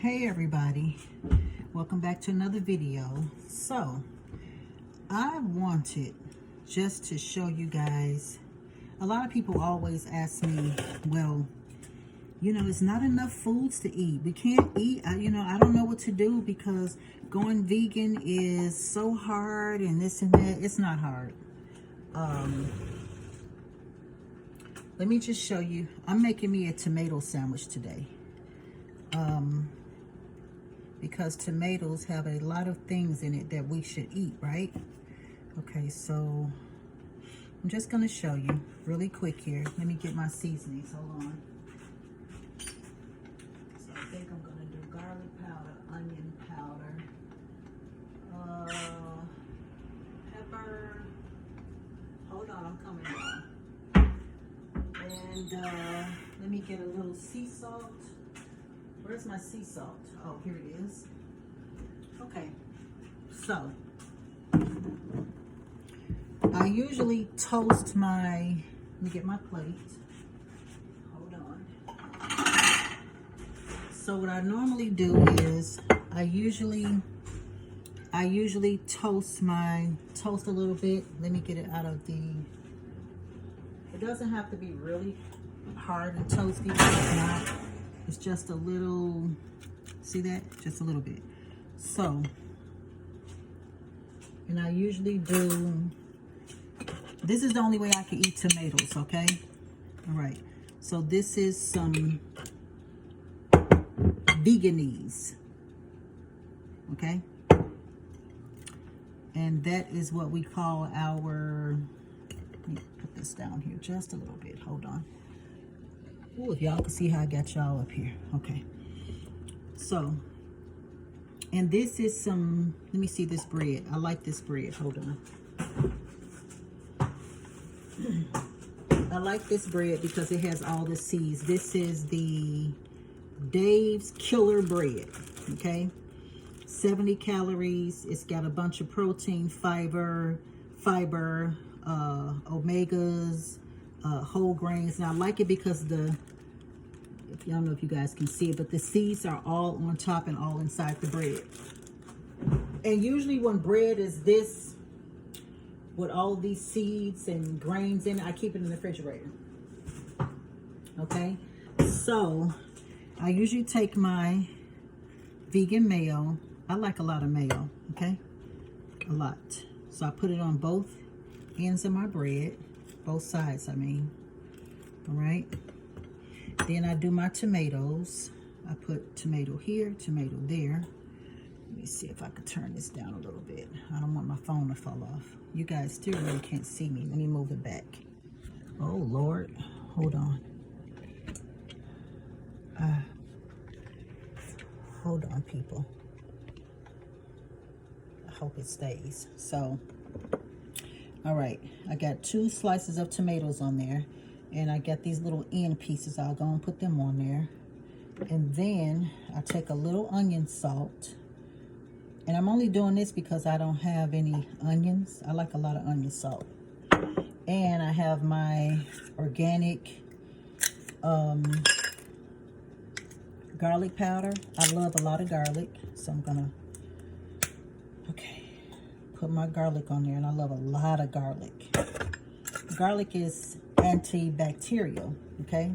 Hey everybody, welcome back to another video. So I wanted just to show you guys, a lot of people always ask me, well, it's not enough foods to eat. We can't eat, I don't know what to do because going vegan is so hard and this and that. It's not hard. Let me just show you. I'm making me a tomato sandwich today. Because tomatoes have a lot of things in it that we should eat, right? Okay, so I'm just going to show you really quick here. Let me get my seasonings. Hold on. So I think I'm going to do garlic powder, onion powder, pepper. Hold on, I'm coming down. And let me get a little sea salt. Where's my sea salt? Oh, here it is. Okay, so I usually toast my, let me get my plate. Hold on. So what I normally do is I usually toast a little bit. Let me get it out of the, it doesn't have to be really hard and toasty. It's not. It's just a little, see that? Just a little bit. So, and I usually do, this is the only way I can eat tomatoes, okay? All right. So this is some veganese, okay? And that is what we call our, let me put this down here just a little bit. Hold on. Oh, if y'all can see how I got y'all up here. Okay. So, and this is some, let me see this bread. I like this bread. Hold on. I like this bread because it has all the seeds. This is the Dave's Killer Bread. Okay. 70 calories. It's got a bunch of protein, fiber, omegas, whole grains. And I like it because I don't know if you guys can see it, but the seeds are all on top and all inside the bread. And usually when bread is this, with all these seeds and grains in it, I keep it in the refrigerator. Okay, so I usually take my vegan mayo. I like a lot of mayo, okay? A lot. So I put it on both ends of my bread. Both sides, I mean. All right. Then I do my tomatoes. I put tomato here, tomato there. Let me see if I could turn this down a little bit. I don't want my phone to fall off. You guys still really can't see me. Let me move it back. Oh, Lord. Hold on. Hold on, people. I hope it stays. So, all right, I got 2 slices of tomatoes on there, and I got these little end pieces. I'll go and put them on there. And then I take a little onion salt, and I'm only doing this because I don't have any onions. I like a lot of onion salt. And I have my organic garlic powder. I love a lot of garlic, so I'm gonna, okay, put my garlic on there, and I love a lot of garlic. Garlic is antibacterial, okay?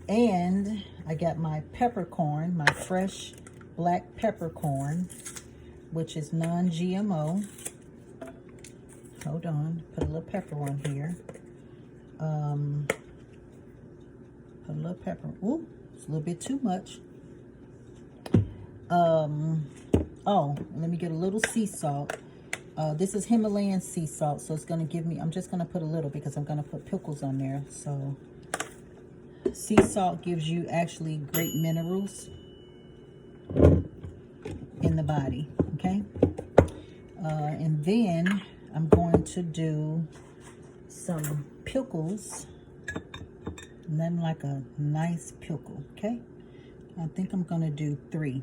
And I got my peppercorn, my fresh black peppercorn, which is non-GMO. Hold on, put a little pepper on here. Put a little pepper. Ooh, it's a little bit too much. Oh, let me get a little sea salt. This is Himalayan sea salt, so it's going to give me, I'm just going to put a little because I'm going to put pickles on there. So sea salt gives you actually great minerals in the body, okay? And then I'm going to do some pickles. Nothing like a nice pickle, okay? I think I'm going to do 3.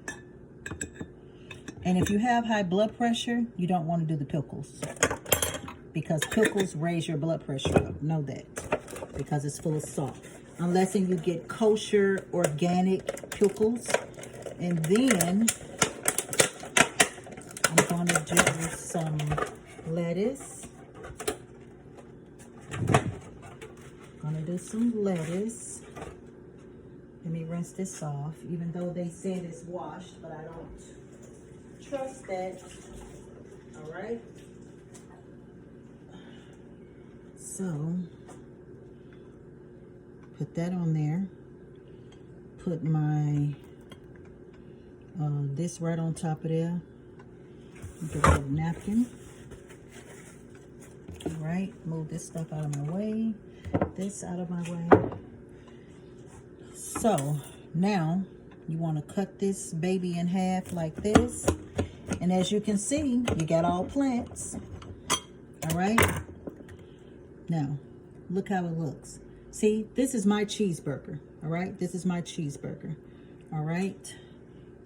And if you have high blood pressure, you don't want to do the pickles because pickles raise your blood pressure up. Know that, because it's full of salt. Unless you get kosher organic pickles, And then I'm going to do some lettuce. Gonna do some lettuce. Let me rinse this off, even though they said it's washed, but I don't trust that. All right. So put that on there. Put my this right on top of there. Get a little napkin. All right, move this stuff out of my way. This out of my way. So now you want to cut this baby in half like this. And as you can see, you got all plants. All right. Now, look how it looks. See, this is my cheeseburger. All right. This is my cheeseburger. All right.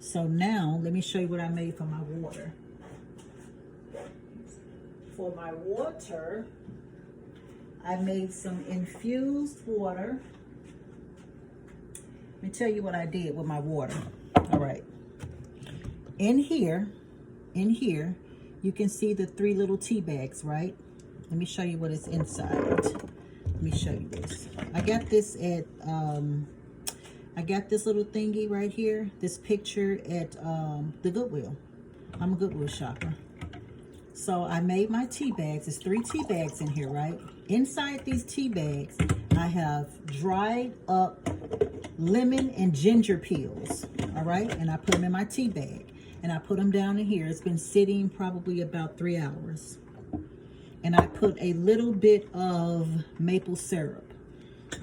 So now let me show you what I made for my water. For my water, I made some infused water. Let me tell you what I did with my water. All right. In here, you can see the 3 little tea bags, right? Let me show you what is inside. Let me show you this. I got this at, I got this little thingy right here, this picture at the Goodwill. I'm a Goodwill shopper. So I made my tea bags. There's 3 tea bags in here, right? Inside these tea bags, I have dried up lemon and ginger peels, all right? And I put them in my tea bag. And I put them down in here. It's been sitting probably about 3 hours. And I put a little bit of maple syrup.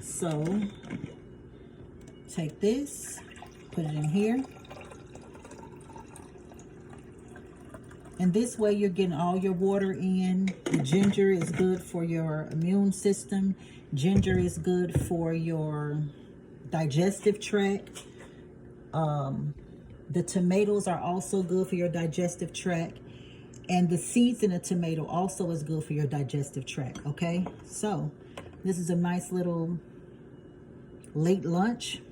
So take this, put it in here. And this way you're getting all your water in. The ginger is good for your immune system. Ginger is good for your digestive tract. The tomatoes are also good for your digestive tract. And the seeds in a tomato also is good for your digestive tract, okay? So this is a nice little late lunch.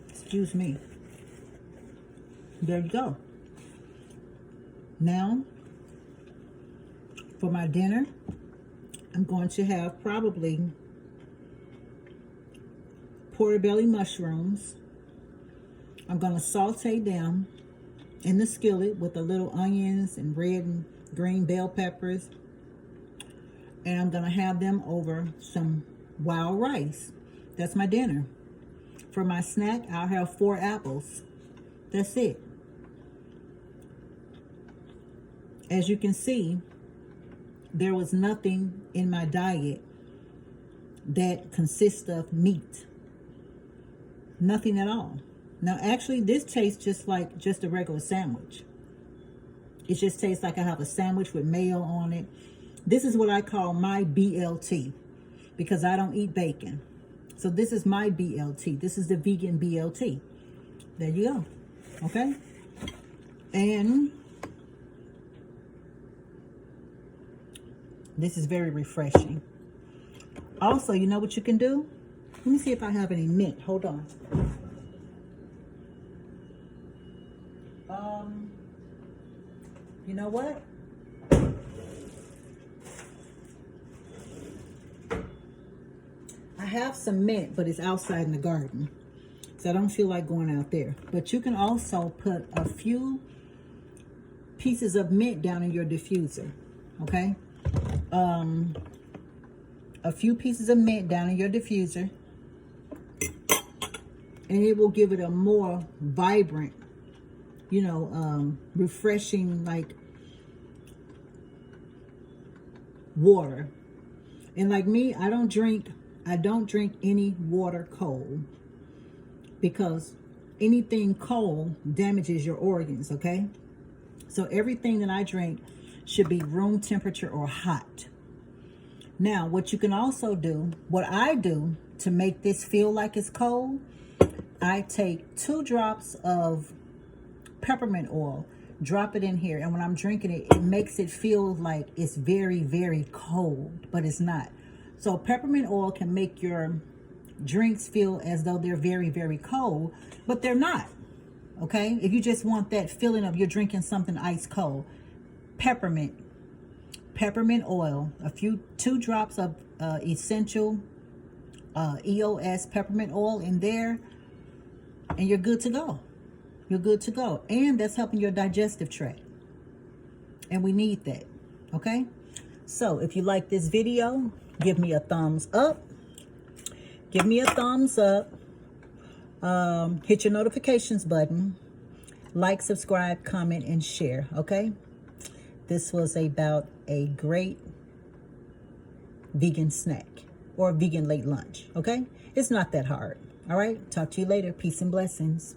Excuse me. There you go. Now, for my dinner, I'm going to have probably portobello mushrooms. I'm going to saute them in the skillet with a little onions and red and green bell peppers. And I'm going to have them over some wild rice. That's my dinner. For my snack, I'll have 4 apples. That's it. As you can see, there was nothing in my diet that consists of meat. Nothing at all. Now, actually, this tastes just like just a regular sandwich. It just tastes like I have a sandwich with mayo on it. This is what I call my BLT because I don't eat bacon. So this is my BLT. This is the vegan BLT. There you go. Okay? And this is very refreshing. Also, you know what you can do? Let me see if I have any mint. Hold on. You know what? I have some mint, but it's outside in the garden. So I don't feel like going out there. But you can also put a few pieces of mint down in your diffuser. Okay? A few pieces of mint down in your diffuser. And it will give it a more vibrant, you know, refreshing, like, water. And like me, I don't drink any water cold because anything cold damages your organs, okay? So everything that I drink should be room temperature or hot. Now, what you can also do, what I do to make this feel like it's cold, I take 2 drops of peppermint oil. drop it in here. And when I'm drinking it, it makes it feel like it's very, very cold, but it's not. So peppermint oil can make your drinks feel as though they're very, very cold, but they're not. Okay? If you just want that feeling of you're drinking something ice cold, peppermint oil, 2 drops of essential EOS peppermint oil in there, and you're good to go. You're good to go. And that's helping your digestive tract. And we need that. Okay? So if you like this video, give me a thumbs up. Give me a thumbs up. Hit your notifications button. Like, subscribe, comment, and share. Okay? This was about a great vegan snack or vegan late lunch. Okay? It's not that hard. All right? Talk to you later. Peace and blessings.